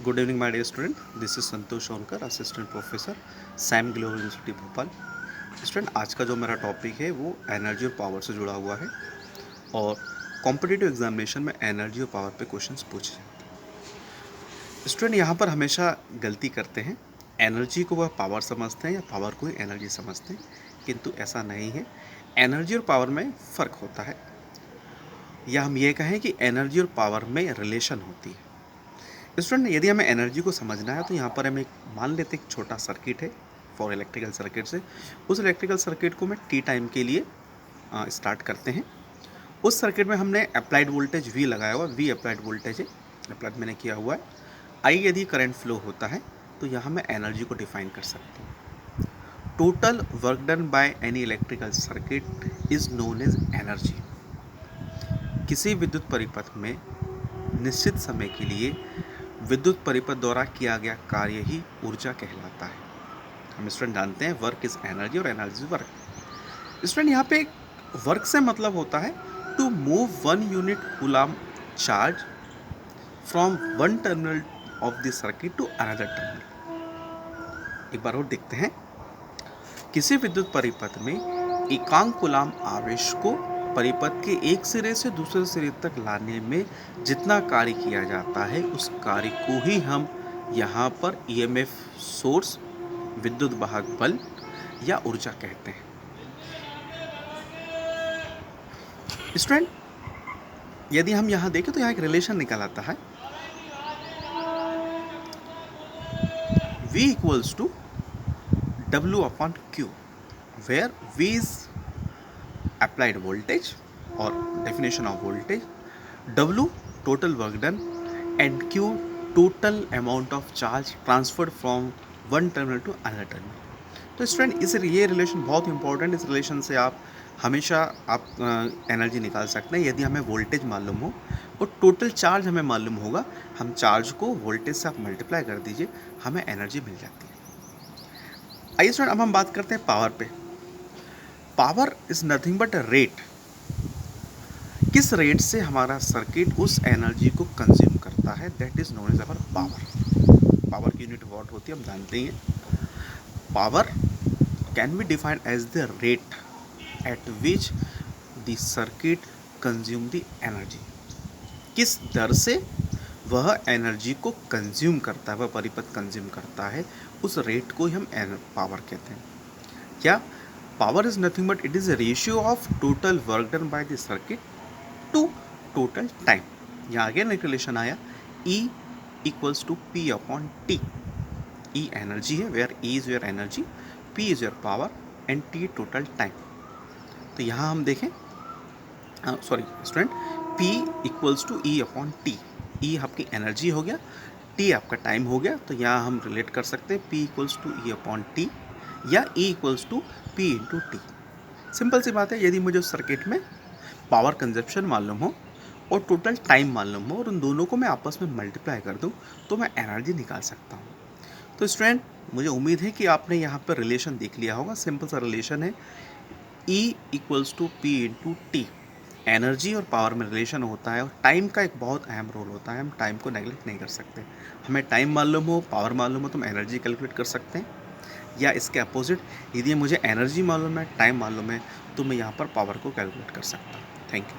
Good evening my dear student, this is Santosh Sonkar, assistant professor, Sam global university Bhopal. Student, आज का जो मेरा topic है वो एनर्जी और पावर से जुड़ा हुआ है और कॉम्पिटिटिव एग्जामिनेशन में एनर्जी और पावर पे क्वेश्चंस पूछे जाते हैं। स्टूडेंट यहाँ पर हमेशा गलती करते हैं, एनर्जी को वह पावर समझते हैं या पावर को ही एनर्जी समझते हैं, किंतु ऐसा नहीं है। एनर्जी और पावर में फ़र्क होता है, या हम ये कहें कि एनर्जी और पावर में रिलेशन होती है। स्टूडेंट, यदि हमें एनर्जी को समझना है तो यहाँ पर हम एक मान लेते हैं एक छोटा सर्किट है फॉर इलेक्ट्रिकल सर्किट से। उस इलेक्ट्रिकल सर्किट को मैं टी टाइम के लिए स्टार्ट करते हैं। उस सर्किट में हमने अप्लाइड वोल्टेज वी लगाया हुआ, वी अप्लाइड वोल्टेज है, अप्लाइड मैंने किया हुआ है। आई यदि करंट फ्लो होता है तो यहाँ मैं एनर्जी को डिफाइन कर सकता हूँ। Total work done by any electrical circuit is known as energy. किसी विद्युत परिपथ में निश्चित समय के लिए विद्युत परिपथ द्वारा किया गया कार्य ही ऊर्जा कहलाता है। हम स्टूडेंट जानते हैं वर्क इज एनर्जी और एनर्जी इज वर्क। स्टूडेंट, यहाँ पे वर्क से मतलब होता है to move one unit coulomb charge from one terminal of the circuit to another terminal. एक बार और देखते हैं। किसी विद्युत परिपथ में एकांक कूलाम आवेश को परिपथ के एक सिरे से दूसरे सिरे तक लाने में जितना कार्य किया जाता है उस कार्य को ही हम यहाँ पर ईएमएफ सोर्स, विद्युत वाहक बल या ऊर्जा कहते हैं। स्टूडेंट, यदि हम यहाँ देखें तो यहाँ एक रिलेशन निकल आता है, V equals to W upon Q, where V is applied voltage or definition of voltage, W total work done and Q total amount of charge transferred from one terminal to another terminal। तो student, इस ये relation बहुत important. इस relation से आप हमेशा आप energy निकाल सकते हैं। यदि हमें वोल्टेज मालूम हो और टोटल चार्ज हमें मालूम होगा, हम चार्ज को वोल्टेज से आप मल्टीप्लाई कर दीजिए, हमें एनर्जी मिल जाती है। आइए स्टूडेंट, अब हम बात करते हैं पावर पे। Power is nothing but rate. किस रेट से हमारा सर्किट उस एनर्जी को कंज्यूम करता है, that is known as our power. Power की यूनिट वॉट होती है, हम जानते ही हैं। Power can be defined as the rate at which the circuit consume the energy. किस दर से वह एनर्जी को कंज्यूम करता है, वह परिपथ कंज्यूम करता है, उस रेट को ही हम पावर कहते हैं। क्या power is nothing but it is a ratio of total work done by the circuit to total time. यहाँ अगेन एक रिलेशन आया, E equals to P upon T। E energy है, where E is your energy, P is your power and T total time. तो यहाँ हम देखें, sorry student, P equals to E upon T। E आपकी energy हो गया, T आपका time हो गया। तो यहाँ हम रिलेट कर सकते हैं P equals to E upon T या E equals to P into T। Simple सी बात है, यदि मुझे उस सर्किट में पावर कंजप्शन मालूम हो और टोटल टाइम मालूम हो और उन दोनों को मैं आपस में मल्टीप्लाई कर दूं तो मैं एनर्जी निकाल सकता हूं। तो स्टूडेंट, मुझे उम्मीद है कि आपने यहाँ पर रिलेशन देख लिया होगा। सिंपल सा रिलेशन है, E equals to P into T। Energy और पावर में रिलेशन होता है और टाइम का एक बहुत अहम रोल होता है। हम टाइम को नेगलेक्ट नहीं कर सकते। हमें टाइम मालूम हो, पावर मालूम हो तो हम एनर्जी कैलकुलेट कर सकते हैं, या इसके अपोजिट, यदि मुझे एनर्जी मालूम है, टाइम मालूम है, तो मैं यहाँ पर पावर को कैलकुलेट कर सकता हूँ। Thank you.